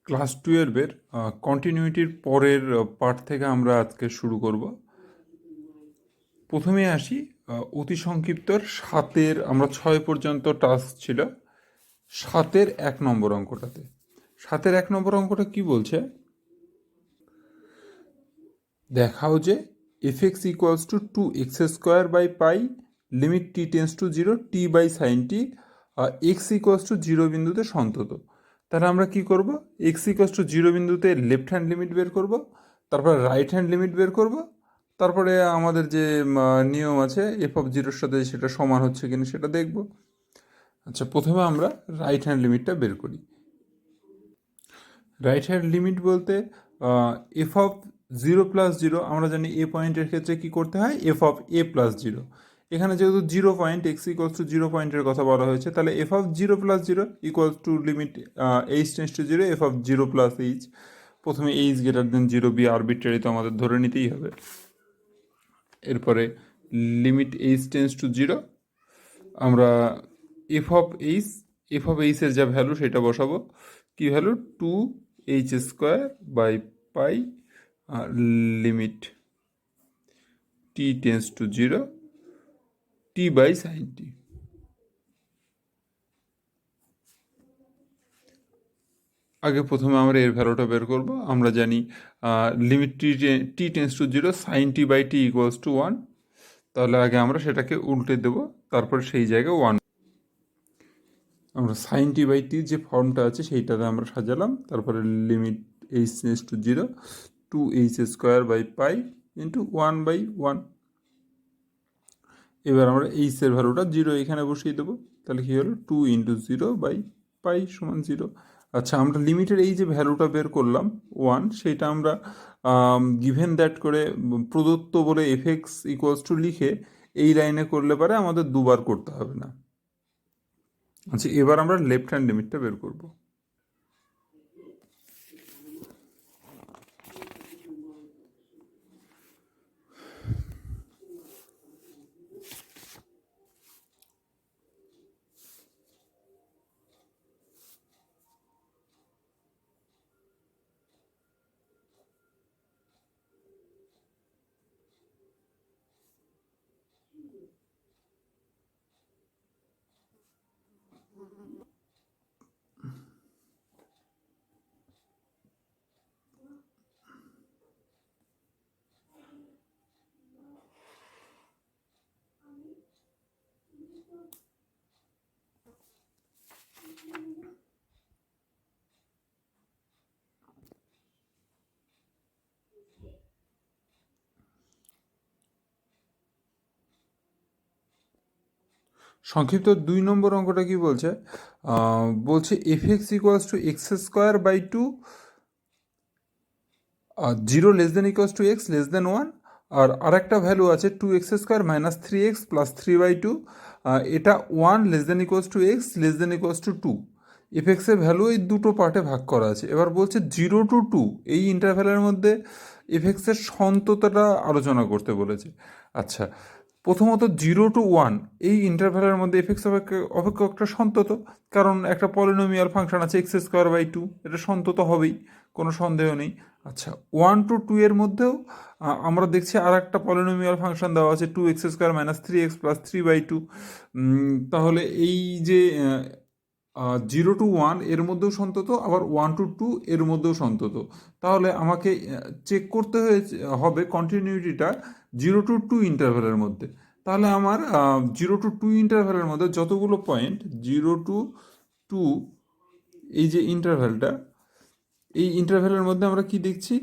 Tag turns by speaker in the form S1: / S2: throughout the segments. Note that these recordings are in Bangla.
S1: ক্লাস 12-এর কন্টিনিউটির পরের পার্ট থেকে আমরা আজকে শুরু করব। প্রথমে আসি অতি সংক্ষিপ্তর 7-এর, আমরা 6 পর্যন্ত টাস্ক ছিল। 7-এর 1 নম্বর অঙ্কটাতে 7-এর 1 নম্বর অঙ্কটা কি বলছে, দেখাও যে F X equals to 2x² by pi limit T tends to 0 T by sine T X equals to 0 বিন্দুতে সন্তত। তাহলে আমরা কি করব, এক্স ইকুয়ালস টু 0 বিন্দুতে লেফট হ্যান্ড লিমিট বের করব, তারপরে রাইট হ্যান্ড লিমিট বের করব, তারপরে আমাদের যে নিয়ম আছে এফ অফ জিরোর সাথে সেটা সমান হচ্ছে কিনা সেটা দেখব। আচ্ছা, প্রথমে আমরা রাইট হ্যান্ড লিমিটটা বের করি। রাইট হ্যান্ড লিমিট বলতে এফ অফ 0+0, আমরা জানি এ পয়েন্টের ক্ষেত্রে কি করতে হয়, এফ অফ a+0। এখানে যেহেতু 0 পয়েন্ট, এক্স ইকুয়ালস টু 0 পয়েন্টের কথা বলা হয়েছে, তাহলে f of 0+0 equals to limit H tends to 0 f of 0 plus h. প্রথমে h greater than 0 be arbitrary তো আমাদের ধরে নিতেই হবে। এরপরে লিমিট এইচ টেন্স টু 0, আমরা এফ অফ এইচের যা ভ্যালু সেটা বসাবো। কি value, 2h² by pi limit T tends to 0 T by sine t. আগে প্রথমে আমরা এর ভ্যালুটা বের করব। আমরা জানি limit T tends to 0 sine t by t equals to 1। তাহলে আগে আমরা সেটাকে উল্টে দেব, তারপর সেই জায়গায় 1 আমরা সাইন টি বাই টি যে ফর্মটা আছে সেইটাতে আমরা সাজালাম। তারপরে limit H tends to 0 2h² by pi into 1/1। এবার আমরা এইচের ভ্যালুটা 0 এখানে বসিয়ে দেবো। তাহলে কী হলো, 2 ইন্টু 0 বাই পাই সমান 0। আচ্ছা, আমরা লিমিটের এই যে ভ্যালুটা বের করলাম 1, সেটা আমরা গিভেন দ্যাট করে প্রদত্ত বলে এফ এক্স ইকুয়ালস টু লিখে এই লাইনে করলে পারে আমাদের দুবার করতে হবে না। আচ্ছা, এবার আমরা লেফট হ্যান্ড লিমিটটা বের করব। সংক্ষিপ্ত 2 নম্বর অঙ্কটা কি বলছে, বলছে F X equals to x² by 2 0 less than equals to x less than 1। আর আরেকটা ভ্যালু আছে 2x² মাইনাস 3x প্লাস 3/2, এটা 1 less than equals to x less than equals to 2। F এক্সের ভ্যালু এই দুটো পার্টে ভাগ করা আছে। এবার বলছে 0 to 2 এই ইন্টারভ্যালের মধ্যে এফ এক্সের সন্ততাটা আলোচনা করতে বলেছে। আচ্ছা, প্রথমত 0 to 1 এই ইন্টারভ্যালের মধ্যে এফ এক্স অপেক্ষকটা সন্তত, কারণ একটা পলিনোমিয়াল ফাংশন আছে x²/2, এটা সন্তত হবেই, কোনো সন্দেহ নেই। আচ্ছা, 1 to 2 এর মধ্যেও আমরা দেখছি আর একটা পলিনোমিয়াল ফাংশন দেওয়া আছে 2x² মাইনাস 3x প্লাস 3/2। তাহলে এই যে 0 to 1 এর মধ্যেও সন্তত, আবার 1 to 2 এর মধ্যেও সন্তত। তাহলে আমাকে চেক করতে হবে কন্টিনিউটিটা 0 to 2 ইন্টারভ্যালের মধ্যে। তাহলে আমার 0 to 2 ইন্টারভ্যালের মধ্যে যতগুলো পয়েন্ট 0 to 2 এই যে ইন্টারভ্যালটা, এই ইন্টারভ্যালের মধ্যে আমরা কি দেখছি,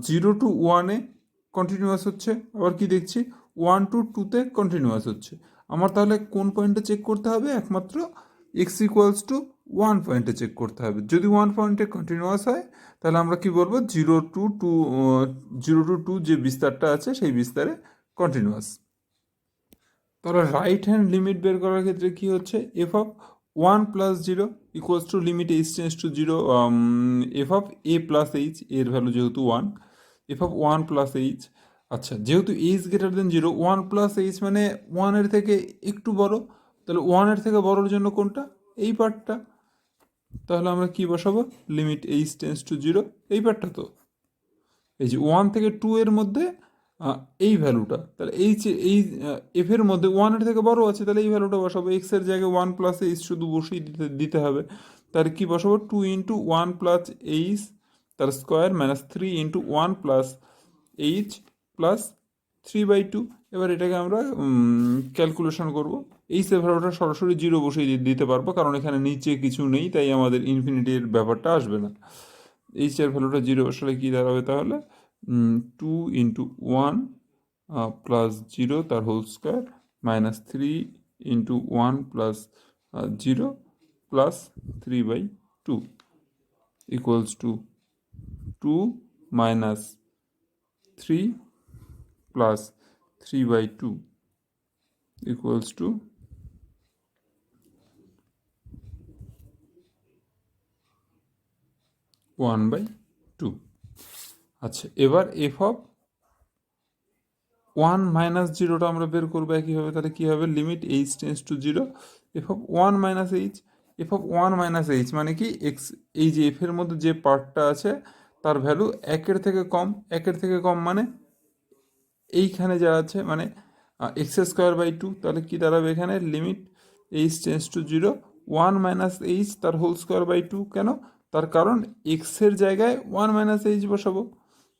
S1: 0 to 1-এ কন্টিনিউয়াস হচ্ছে, আবার কি দেখছি 1 to 2-তে কন্টিনিউয়াস হচ্ছে। আমার তাহলে কোন পয়েন্টে চেক করতে হবে, একমাত্র এক্স ইকুয়ালস টু 1 পয়েন্টে চেক করতে হবে। যদি 1 পয়েন্টে কন্টিনিউয়াস হয় তাহলে আমরা কি বলবো, 0 to 2 যে বিস্তারটা আছে সেই বিস্তারে কন্টিনিউয়াস। তাহলে রাইট হ্যান্ড লিমিট বের করার ক্ষেত্রে কি হচ্ছে, F of 1 plus 0 equals to limit H tends to 0 f of a plus H, এর ভ্যালু যেহেতু 1, এফ অফ 1 প্লাস এইচ। আচ্ছা, যেহেতু H greater than 0, 1 plus H মানে 1-এর থেকে একটু বড়, তাহলে 1-এর থেকে বড়োর জন্য কোনটা, এই পার্টটা। তাহলে আমরা কি বসাবো, limit H tends to zero, এই পার্টটা তো এই যে 1 থেকে 2 এর মধ্যে এই ভ্যালুটা, তাহলে এই এফের মধ্যে 1 এর থেকে বড় আছে, তাহলে এই ভ্যালুটা বসাবো, এক্স এর জায়গায় 1 প্লাস এইচ শুধু বসিয়ে দিতে হবে। তাহলে কি বসাবো, 2 ইন্টু 1 প্লাস এইচ তার square minus 3 into 1 plus h plus 3/2। এবার এটাকে আমরা ক্যালকুলেশন করব। এইচের ভ্যালুটা সরাসরি জিরো বসিয়ে দিতে পারবো, কারণ এখানে নিচে কিছু নেই, তাই আমাদের ইনফিনিটির ব্যাপারটা আসবে না। এইচের ভ্যালুটা জিরো বসালে কী দাঁড়াবে তাহলে, 2 ইন্টু 1 প্লাস জিরো তার whole square minus 3 into 1 plus zero plus 3/2 equals to 2 minus 3 plus 3/2 equals to 1/2। আচ্ছা, এবার এফ অফ 1 মাইনাস জিরোটা আমরা বের করবো একইভাবে, তাহলে কী হবে, limit H tends to zero F of 1 minus H. F of 1 minus H মানে কি, এক্স, এই যে এফের মধ্যে যে পার্টটা আছে তার ভ্যালু একের থেকে কম, একের থেকে কম মানে এইখানে যা আছে মানে এক্স স্কোয়ার বাই টু, তাহলে কি দাঁড়াবে এখানে, limit H tends to zero 1 minus H তার হোল স্কোয়ার বাই টু। কেন, তার কারণ এক্সের জায়গায় 1 মাইনাস এইচ বসাবো।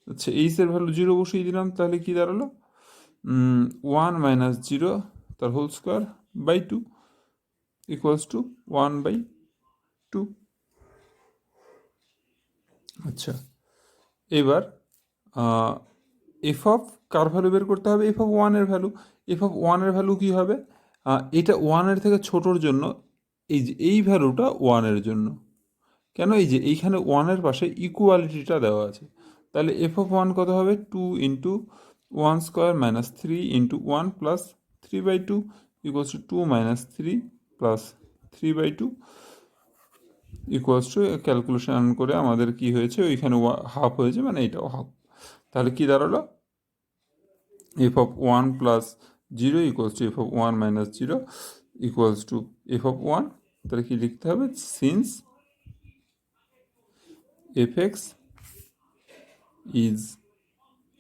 S1: আচ্ছা, এইচের ভ্যালু জিরো বসিয়ে দিলাম, তাহলে কি দাঁড়ালো, 1 মাইনাস জিরো তার whole square by two equals to 1/2। আচ্ছা, এবার এফ অফ কার ভ্যালু বের করতে হবে, এফ অফ 1-এর ভ্যালু। এফ অফ 1-এর ভ্যালু কী হবে, এটা 1-এর থেকে ছোটোর জন্য এই যে এই ভ্যালুটা 1-এর জন্য। কেন, এই যে এইখানে 1-এর পাশে ইকুয়ালিটিটা দেওয়া আছে, তাহলে এফ অফ 1 কত হবে, 2 into 1 square minus 3 into 1 plus 3/2 equals to 2 minus 3 plus 3/2 equals two, calculation করে আমাদের কি হয়েছে, ওইখানে হাফ হয়েছে, মানে এটাও হাফ। তাহলে কি দাঁড়ালো, F of 1 plus zero equals two F of 1 minus zero equals two F of 1। তাহলে কি লিখতে হবে, since F x is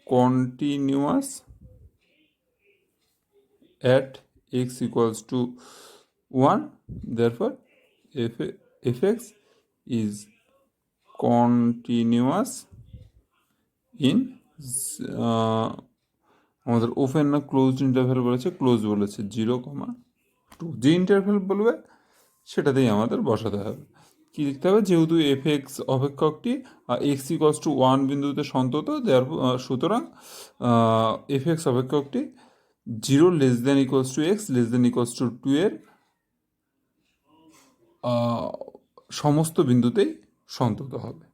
S1: continuous at x equals to 1, therefore fx is continuous in আমাদের ওপেন না ক্লোজড ইন্টারভ্যাল বলেছে, ক্লোজ বলেছে 0,2, যে ইন্টারভ্যাল বলবে সেটাতেই আমাদের বসাতে হবে। কি লিখতে হবে, যেহেতু এফ এক্স অপেক্ষকটি এক্স ইকস টু 1 বিন্দুতে সন্তত, সুতরাং এফ এক্স অপেক্ষকটি 0 less than equals to x less than equals to 2 এর সমস্ত বিন্দুতেই সন্তত হবে।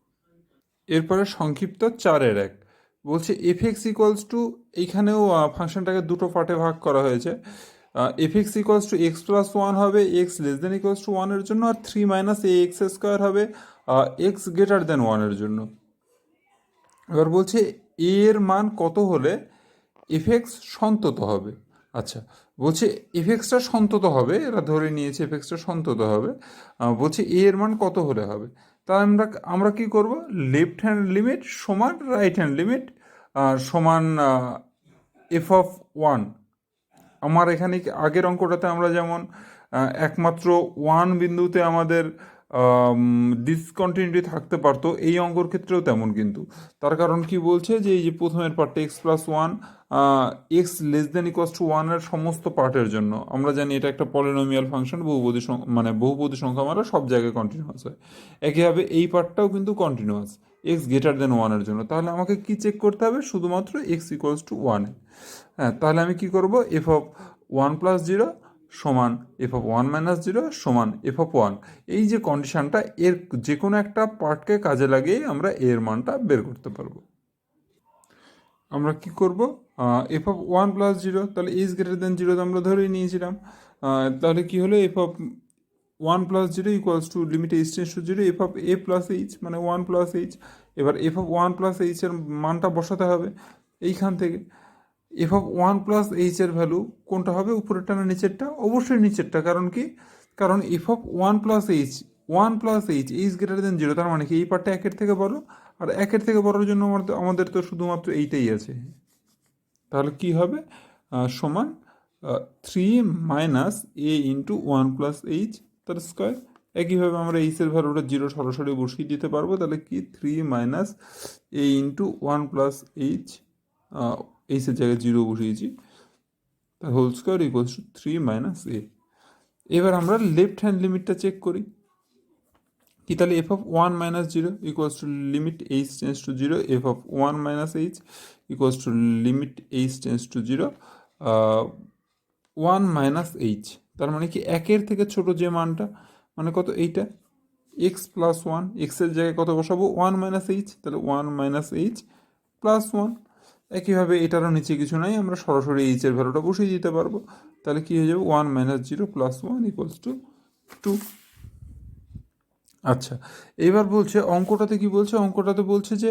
S1: এরপরে সংক্ষিপ্ত 4-1 বলছে এফ এক্স ইকোয়ালস টু, এইখানেও ফাংশনটাকে দুটো পার্টে ভাগ করা হয়েছে। F x equals to x plus 1 হবে x less than equals to 1-এর জন্য, আর 3 মাইনাস এ এক্স স্কোয়ার হবে এক্স গ্রেটার দেন 1-এর জন্য। এবার বলছে এ এর মান কত হলে এফ এক্স সন্তত হবে। আচ্ছা, বলছে এফ এক্সটা সন্তত হবে, এরা ধরে নিয়েছে এফ এক্সটা সন্তত হবে, বলছে এ এর মান কত হলে হবে। তা আমরা কি করব, লেফট হ্যান্ড লিমিট সমান রাইট হ্যান্ড লিমিট সমান এফ অফ 1। আমার এখানে আগের অঙ্কটাতে আমরা যেমন একমাত্র 1 বিন্দুতে আমাদের ডিসকন্টিনিউটি থাকতে পারতো, এই অঙ্কর ক্ষেত্রেও তেমন কিন্তু। তার কারণ কি বলছে, যে এই যে প্রথমের পার্টটা x plus 1 x less than equals to 1-এর সমস্ত পার্টের জন্য, আমরা জানি এটা একটা পলিনোমিয়াল ফাংশন, বহুপদী সংখ্যা মানে সব জায়গায় কন্টিনিউয়াস হয়। একইভাবে এই পার্টটাও কিন্তু কন্টিনিউয়াস এক্স গ্রেটার দেন 1-এর জন্য। তাহলে আমাকে কি চেক করতে হবে, শুধুমাত্র এক্স ইকোয়ালস টু 1-এ। হ্যাঁ, তাহলে আমি কি করব, এফ অফ 1 প্লাস জিরো সমান এফ অফ 1 মাইনাস জিরো সমান এফ অফ 1, এই যে কন্ডিশনটা, এর যে কোনো একটা পার্টকে কাজে লাগিয়ে আমরা এর মানটা বের করতে পারবো। আমরা কি করব, এফ অফ 1 প্লাস জিরো, তাহলে ইজ গ্রেটার দেন জিরো তো আমরা ধরেই নিয়েছিলাম। তাহলে কি হলো, F of 1 plus zero equals to limit H tends to zero F of a plus H, মানে 1 প্লাস এইচ। এবার এফ অফ 1 প্লাস এইচের মানটা বসাতে হবে এইখান থেকে। এফ অফ 1 প্লাস এইচের ভ্যালু কোনটা হবে, উপরেরটা না নিচেরটা, অবশ্যই নিচেরটা। কারণ কি, কারণ F of 1 plus H one plus H greater than zero, তার মানে কি এই পার্টটা একের থেকে বড়, আর একের থেকে বড়োর জন্য আমাদের তো শুধুমাত্র এইটাই আছে। তাহলে কি হবে, সমান 3 - a × 1 + h তার স্কোয়ার। একইভাবে আমরা এইচের ভ্যালুটা জিরো সরাসরি বসিয়ে দিতে পারবো, তাহলে কি 3 - a × 1 + h, এইচের জায়গায় জিরো বসিয়েছি, তার whole square equals to 3 - a। এবার আমরা লেফট হ্যান্ড লিমিটটা চেক করি, কি তাহলে f(1 - 0) equals to limit h tense to 0, f(1 - h) equals to limit h tense to 0, 1 - h, তার মানে কি একের থেকে ছোট যে মানটা, মানে কত, এইটা x + 1, এক্সের জায়গায় কত বসাবো, 1 - h, তাহলে 1 - h + 1। একইভাবে এটারও নিচে কিছু নাই, আমরা সরাসরি এইচের ভ্যালুটা বসিয়ে দিতে পারবো, তাহলে কি হয়ে যাবে 1 - 0 + 1 ইকুয়ালস টু 2। আচ্ছা, এবার বলছে অঙ্কটাতে কি বলছে, অঙ্কটাতে বলছে যে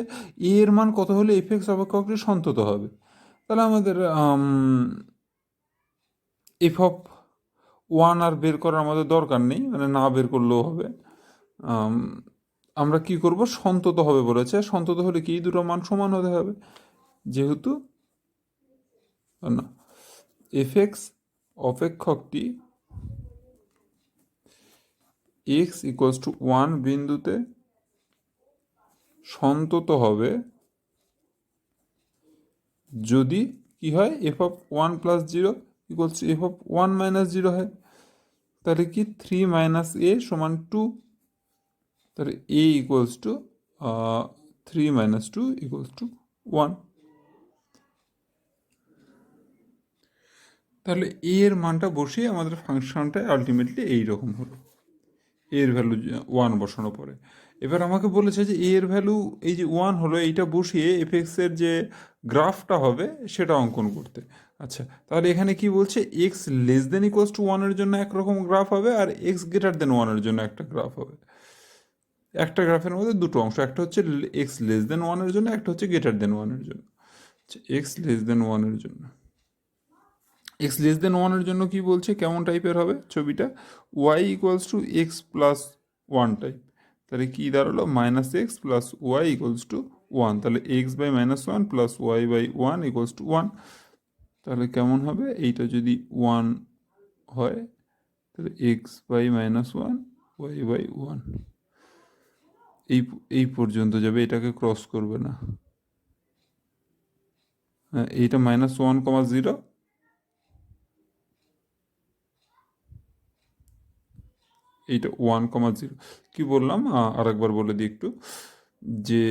S1: এ এর মান কত হলে এফএক্স অপেক্ষকটি সন্তত হবে। তাহলে আমাদের f(1) আর বের করার আমাদের দরকার নেই, মানে না বের করলেও হবে। আমরা কি করব, সন্তত হবে বলেছে, সন্তত হলে কি এই দুটো মান সমান হতে হবে, যেহেতু না এফএক্স অপেক্ষকটি x = 1 বিন্দুতে সন্তত হবে যদি কি হয়, f(1 + 0) ইকুয়ালস টু f(1 - 0) হয়। তাহলে কি 3 - a = 2, তাহলে a equals to 3 - 2 equals to 1। তাহলে a এর মানটা বসিয়ে আমাদের ফাংশনটা আলটিমেটলি এইরকম হলো, এর ভ্যালু 1 বসানোর পরে। এবার আমাকে বলেছে যে এর ভ্যালু এই যে 1 হলো, এইটা বসিয়ে এফএক্সের যে গ্রাফটা হবে সেটা অঙ্কন করতে। আচ্ছা, তাহলে এখানে কি বলছে, x less than equals to 1-এর জন্য একরকম গ্রাফ হবে, আর এক্স গ্রেটার দেন 1-এর জন্য একটা গ্রাফ হবে। একটা গ্রাফের মধ্যে দুটো অংশ, একটা হচ্ছে এক্স লেস দেন 1-এর জন্য, একটা হচ্ছে গ্রেটার দেন 1-এর জন্য। আচ্ছা, এক্স লেস দেন 1-এর জন্য, এক্স লেস দেন 1-এর জন্য কি বলছে, কেমন টাইপের হবে ছবিটা, Y equals to x plus 1 type. তাহলে কি দাঁড়ালো, -x + y = 1, তাহলে x/-1 + y/1 = 1। তাহলে কেমন হবে, এইটা যদি 1 হয় তাহলে x/-1 y/1 এই এই পর্যন্ত যাবে, এটাকে ক্রস করবে না। হ্যাঁ, এইটা -1, 0, এইটা 1, 0। কি বললাম আরেকবার বলে দিই একটু, যে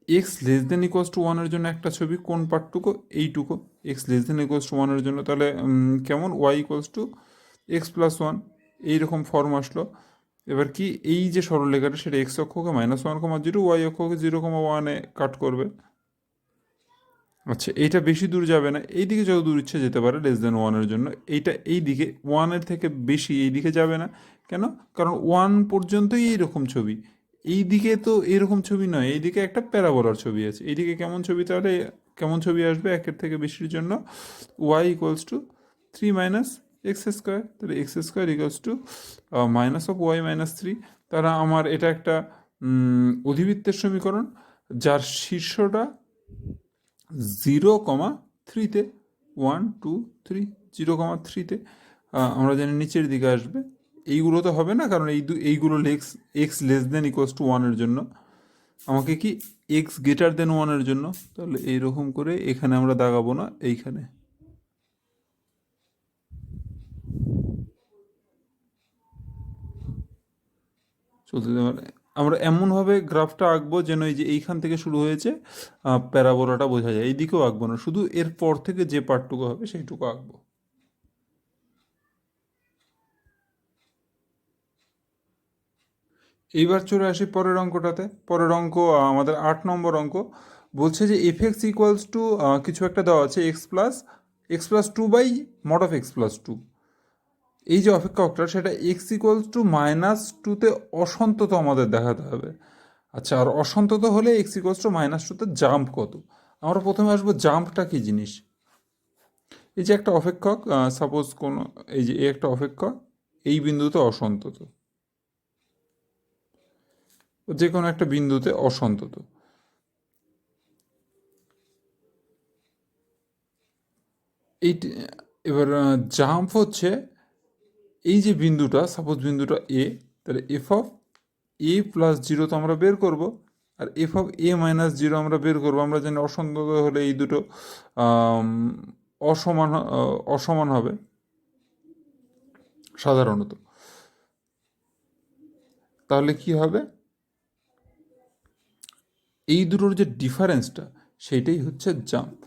S1: x less than equals to 1-এর জন্য একটা ছবি, কোন পার্টটুকু, এইটুকু x less than equals to 1-এর জন্য, তাহলে কেমন, y equals to x plus 1, এইরকম ফর্ম আসলো। এবার কি এই যে সরলরেখাটা সেটা এক্স অক্ষকে -1, 0, ওয়াই অক্ষকে 0, 1-এ কাট করবে। আচ্ছা, এইটা বেশি দূর যাবে না, এইদিকে যত দূর ইচ্ছে যেতে পারে লেস দেন 1-এর জন্য, এইটা এই দিকে 1-এর থেকে বেশি এই দিকে যাবে না। কেন, কারণ 1 পর্যন্তই এইরকম ছবি, এই দিকে তো এরকম ছবি নয়, এইদিকে একটা প্যারাবোলার ছবি আছে, এইদিকে কেমন ছবি, তাহলে কেমন ছবি আসবে একের থেকে বেশির জন্য, ওয়াই ইকুয়ালস টু 3 - x², তাহলে x² ইকুয়ালস টু -(y - 3). তাহলে আমার এটা একটা অধিবৃত্তের সমীকরণ, যার শীর্ষটা 0,3-তে, 1 2 3, 0,3-তে, আমরা জানি নিচের দিকে আসবে। এইগুলো তো হবে না, কারণ এইগুলো x less than equals to 1-এর জন্য, আমাকে কি এক্স গ্রেটার দেন 1-এর জন্য, তাহলে এইরকম করে এখানে আমরা দাগাবো না, এইখানে চলতে পারে। আমরা এমনভাবে গ্রাফটা আঁকবো যেন এই যে এইখান থেকে শুরু হয়েছে প্যারাবোলাটা বোঝা যায়, এইদিকেও আঁকবো না, শুধু এর পর থেকে যে পার্টটুকু হবে সেইটুকু আঁকবো। এইবার চলে আসি পরের অঙ্কটাতে। পরের অঙ্ক আমাদের 8 নম্বর অঙ্ক, বলছে যে এফএক্স ইকুয়ালস টু কিছু একটা দেওয়া আছে, x+2/(mod(x+2)। এই যে অপেক্ষকটা সেটা x = -2-তে অসন্তত আমাদের দেখাতে হবে। আচ্ছা, আর অসন্তত হলে x = -2-তে জাম্প কত। আমরা প্রথমে আসবো জাম্পটা কি জিনিস। এই যে একটা অপেক্ষক, সাপোজ কোন, এই যে একটা অপেক্ষক এই বিন্দুতে অসন্তত, যে কোনো একটা বিন্দুতে অসন্তত। এই এবার জাম্প হচ্ছে এই যে বিন্দুটা, সাপোজ বিন্দুটা এ, তাহলে f of a plus zero তো আমরা বের করব, আর f of a minus zero আমরা বের করবো। আমরা জানি অসন্তত হলে এই দুটো অসমান হবে সাধারণত। তাহলে কি হবে, এই দুটোর যে ডিফারেন্সটা সেইটাই হচ্ছে জাম্প।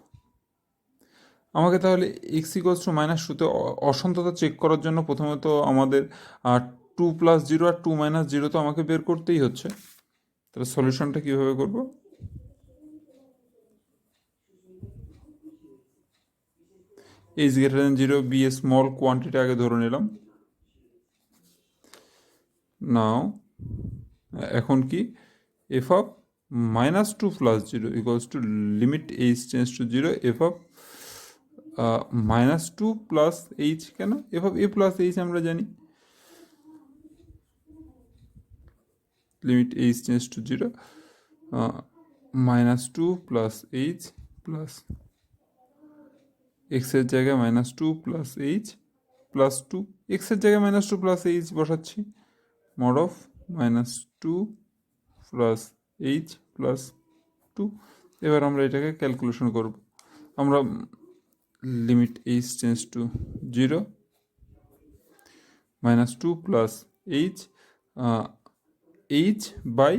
S1: আমাকে তাহলে এক্স ইকোয়ালস টু মাইনাস টুতে অসন্ততা চেক করার জন্য প্রথমত আমাদের 2+0 আর 2 - 0 তো আমাকে বের করতেই হচ্ছে। তাহলে সলিউশনটা কীভাবে করব, h greater than 0 be a small quantity আগে ধরে নিলাম। নাও এখন কি f of -2+0 equals to limit H tends to 0 f of -2 plus h, কেন f of a plus h আমরা জানি limit H tends to 0 -2 plus h plus এক্সের জায়গায় -2 প্লাস এইচ প্লাস 2, এক্সের জায়গায় -2 প্লাস এইচ বসাচ্ছি, mod of -2 plus h plus 2। এবার আমরা এটাকে ক্যালকুলেশন করব। আমরা limit H tends to 0 -2 plus h h by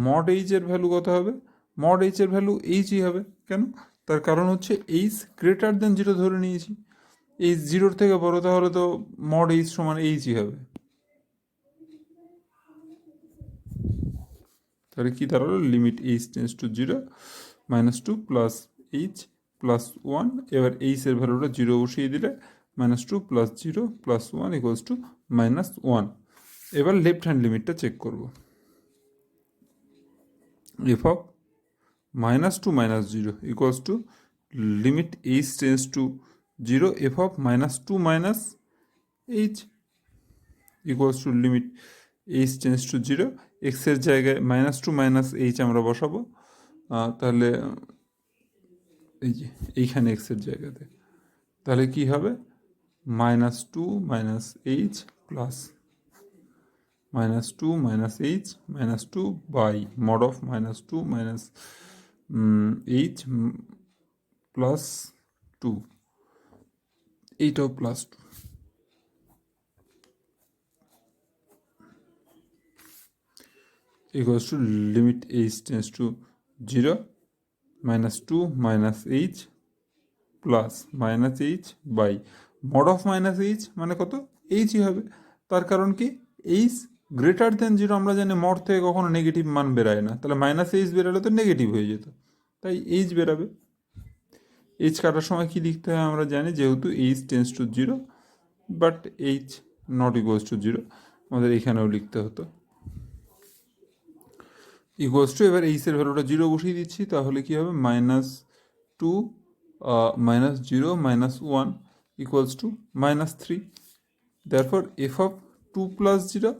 S1: mod এইচের ভ্যালু কত হবে, মড এইচের ভ্যালু এইচই হবে। কেন, তার কারণ হচ্ছে এইচ গ্রেটার দেন 0 ধরে নিয়েছি, এইচ 0-র থেকে বড়, তাহলে তো মড এইচ সমান এইচই হবে। তাহলে কি দাঁড়ালো, limit H tends to 0 -2 plus h plus 1। এবার এইচের ভ্যালুটা 0 বসিয়ে দিলে -2 প্লাস 0 প্লাস 1 ইকুয়ালস টু -1। এবার লেফট হ্যান্ড লিমিটটা চেক করব, F of -2 - 0 equals to limit H tends to 0 f of -2 minus H equals to limit H tends to 0, এক্সের জায়গায় -2 মাইনাস এইচ আমরা বসাবো। তাহলে এই যে এইখানে এক্সের জায়গাতে, তাহলে কি হবে -2 minus H plus -2 minus H -2 by mod of -2 minus H plus 2, এইটাও plus 2 equals to limit h tends to 0 -2 minus h plus minus H by mod of minus H মানে কত, এইচই হবে। তার কারণ কি, এইচ গ্রেটার দেন 0 আমরা জানি মড থেকে কখনো নেগেটিভ মান বেরায় না, তাহলে মাইনাস এইচ বেরালে তো নেগেটিভ হয়ে যেত, তাই এইচ বেরাবে। এইচ কাটার সময় কি লিখতে হয় আমরা জানি, যেহেতু H tends to 0 but H not equals to 0 আমাদের এখানেও লিখতে হতো ইকুয়ালস টু, এবার এইচের ভ্যালুটা 0 বসিয়ে দিচ্ছি, তাহলে কি হবে -2 -0 -1 equals to -3. Therefore f of 2 plus 0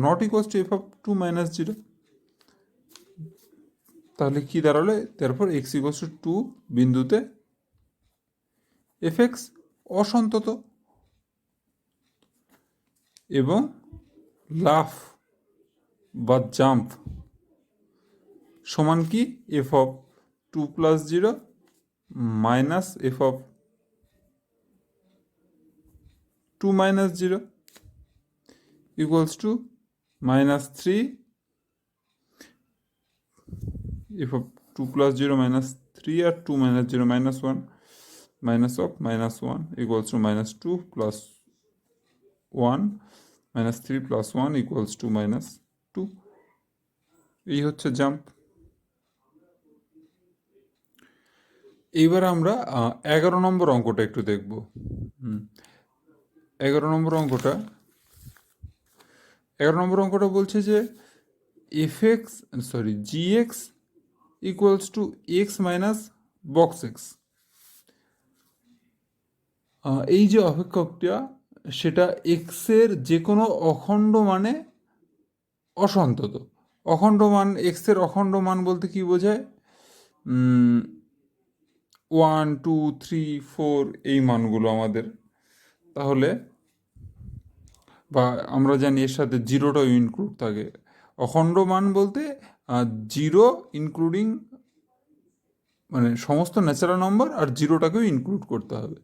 S1: not equals to f of 2 minus 0. তাহলে কি দাঁড়ালো, তারপর x equals to 2 বিন্দুতে fx অসন্তত এবং লাফ বা জাম্প সমান কি f of 2 plus 0 minus f of 2 minus 0 equals to -3 f of 2 plus 0 minus 3 R 2 minus 0 minus 1 minus of -1 equals to -2 plus 1 minus 3 plus 1 equals to -2। এই হচ্ছে জাম্প। এইবার আমরা 11 নম্বর অঙ্কটা একটু দেখব। 11 নম্বর অঙ্কটা বলছে যে gx equals to x minus box x. এই যে অপেক্ষকটা সেটা এক্সের যে কোনো অখণ্ড মানে অসন্তত। অখণ্ড মান, এক্সের অখণ্ড মান বলতে কি বোঝায়? 1 2 3 4 এই মানগুলো আমাদের। তাহলে বা আমরা জানি এর সাথে জিরোটাও ইনক্লুড থাকে। অখণ্ড মান বলতে জিরো ইনক্লুডিং, মানে সমস্ত ন্যাচারাল নম্বর আর জিরোটাকেও ইনক্লুড করতে হবে।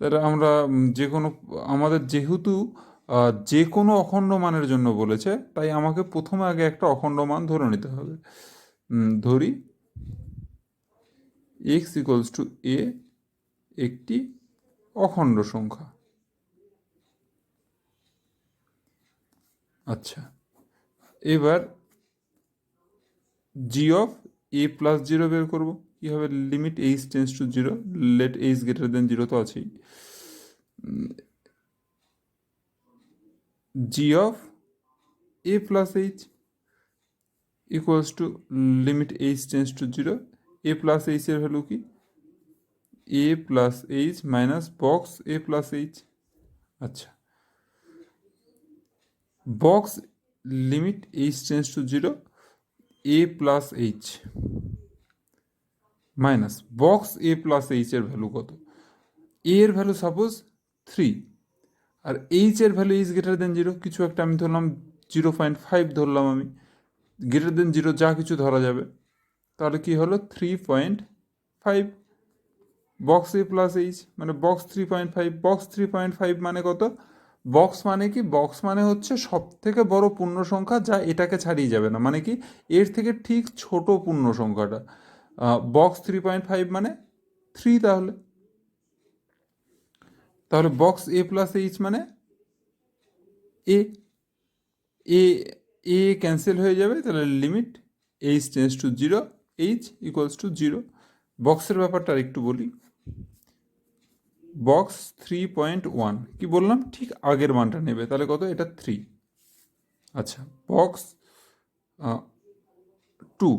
S1: তাহলে আমরা যে কোনো, আমাদের যেহেতু যে কোনো অখণ্ড মানের জন্য বলেছে, তাই আমাকে প্রথমে আগে একটা অখণ্ড মান ধরে নিতে হবে। ধরি এক্স ইকুয়ালস টু এ একটি অখণ্ড সংখ্যা। আচ্ছা, এবার g of a plus zero বের করবো। কী হবে? Limit H tends to zero, let h greater than zero তো আছেই। G of a plus h equals to limit H tends to zero. A plus এইচের ভ্যালু কি? A plus h minus box a plus h. আচ্ছা, box limit H tends to zero a plus h minus box a plus এইচের ভ্যালু কত? এ এর ভ্যালু সাপোজ 3, আর এইচ এর value is greater than zero, কিছু একটা আমি ধরলাম 0.5 ধরলাম আমি, গ্রেটার দেন জিরো যা কিছু ধরা যাবে। তাহলে কি হলো? 3.5 বক্স এ প্লাস এইচ মানে বক্স 3.5। বক্স 3.5 মানে কত? বক্স মানে কি? বক্স মানে হচ্ছে সব থেকে বড় পূর্ণ সংখ্যা যা এটাকে ছাড়িয়ে যাবে না, মানে কি এর থেকে ঠিক ছোট পূর্ণ সংখ্যাটা। বক্স 3.5 মানে 3। তাহলে তাহলে বক্স এ প্লাস এইচ মানে এ এ এ ক্যান্সেল হয়ে যাবে। তাহলে limit H tends to zero H equals two zero. বক্সের ব্যাপারটা আর একটু বলি। বক্স 3.1 কি বললাম? ঠিক আগের মানটা নেবে, তাহলে কত? এটা 3। আচ্ছা, বক্স 2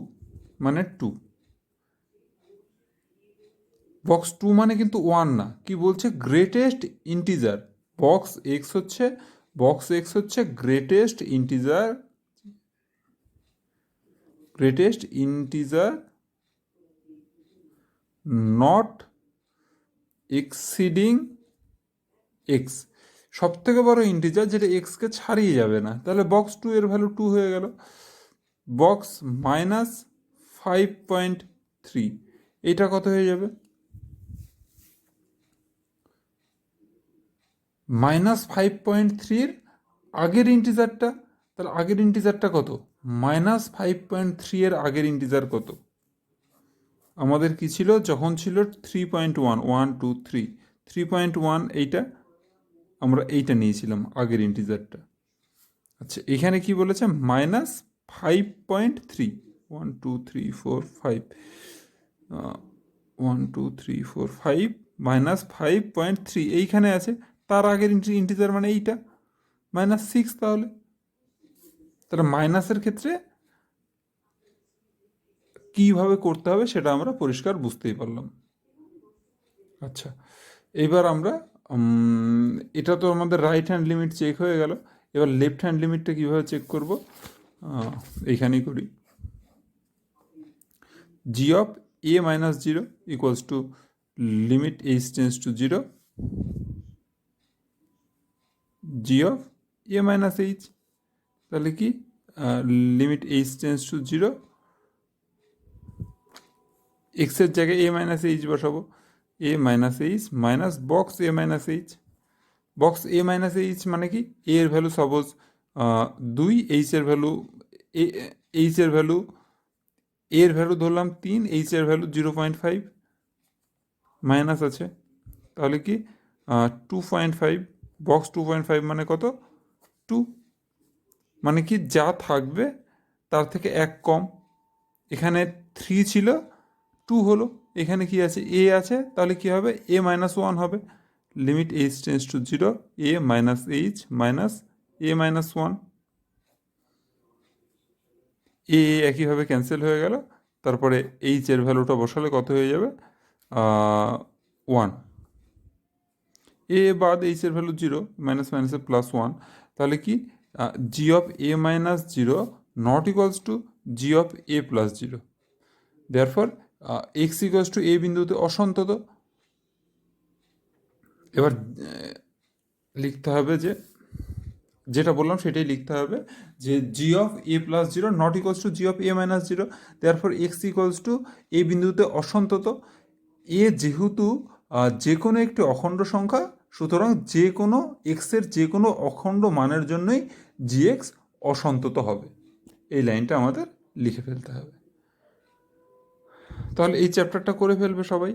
S1: মানে 2। বক্স 2 মানে কিন্তু 1 না, কি বলছে? Greatest integer. বক্স এক্স হচ্ছে, বক্স এক্স হচ্ছে greatest integer, greatest integer not exceeding x, সব থেকে বড় ইন্টিজার যেটা এক্সকে ছাড়িয়ে যাবে না। তাহলে বক্স 2 এর ভ্যালু 2 হয়ে গেল। বক্স মাইনাস 5.3 এটা কত হয়ে যাবে? -5.3 আগের ইন্টিজারটা। তাহলে আগের ইন্টিজারটা কত? -5.3 এর আগের ইন্টিজার কত? আমাদের কি ছিল? যখন ছিল 3.1, 1 2 3, 3.1 এইটা আমরা এইটা নিয়েছিলাম আগের ইন্টিজারটা। আচ্ছা, এখানে কি বলেছে? -5.3, 1 2 3 4 5, 1 2 3 4 5 -5.3 এইখানে আছে। তার আগের ইন্টিজার মানে এইটা -6। তাহলে তাহলে মাইনাসের ক্ষেত্রে কীভাবে করতে হবে সেটা আমরা পরিষ্কার বুঝতেই পারলাম। আচ্ছা, এইবার আমরা এটা তো আমাদের রাইট হ্যান্ড লিমিট চেক হয়ে গেল। এবার লেফট হ্যান্ড লিমিটটা কীভাবে চেক করব? এইখানেই করি। G of a minus zero equals to limit H tends to zero g of a minus h. তাহলে কি? Limit H tends to zero, এক্সের জায়গায় এ মাইনাস এইচ বসাবো, a minus h minus box a minus h. Box a minus H মানে কি? এ এর ভ্যালু সাপোজ 2, এইচের ভ্যালু এইচের ভ্যালু এর ভ্যালু ধরলাম 3, এইচের ভ্যালু 0.5 মাইনাস আছে। তাহলে কি 2.5, বক্স 2.5 মানে কত? 2 মানে কি যা থাকবে তার থেকে 1 কম। এখানে 3 ছিল, 2 হলো। এখানে কি আছে? এ আছে, তাহলে কি হবে? এ মাইনাস 1 হবে। Limit H tends to zero A minus h minus A minus 1। এ একইভাবে ক্যান্সেল হয়ে গেল। তারপরে এইচ এর ভ্যালুটা বসালে কত হয়ে যাবে? 1। এ বাদ এইচ এর ভ্যালু 0, মাইনাস মাইনাসে +1। তাহলে কি g of a minus zero not equals to g of a plus zero. Therefore x equals to a বিন্দুতে অসন্তত। এবার লিখতে হবে যে যেটা বললাম সেটাই লিখতে হবে যে g of a plus zero not equals to g of a minus zero. Therefore x equals to a বিন্দুতে অসন্তত। এ যেহেতু যে কোনো একটি অখণ্ড সংখ্যা, সুতরাং যে কোনো এক্সের যে কোনো অখণ্ড মানের জন্যই জি এক্স অসন্তত হবে। এই লাইনটা আমাদের লিখে ফেলতে হবে। তাহলে এই চ্যাপ্টারটা করে ফেলবে সবাই।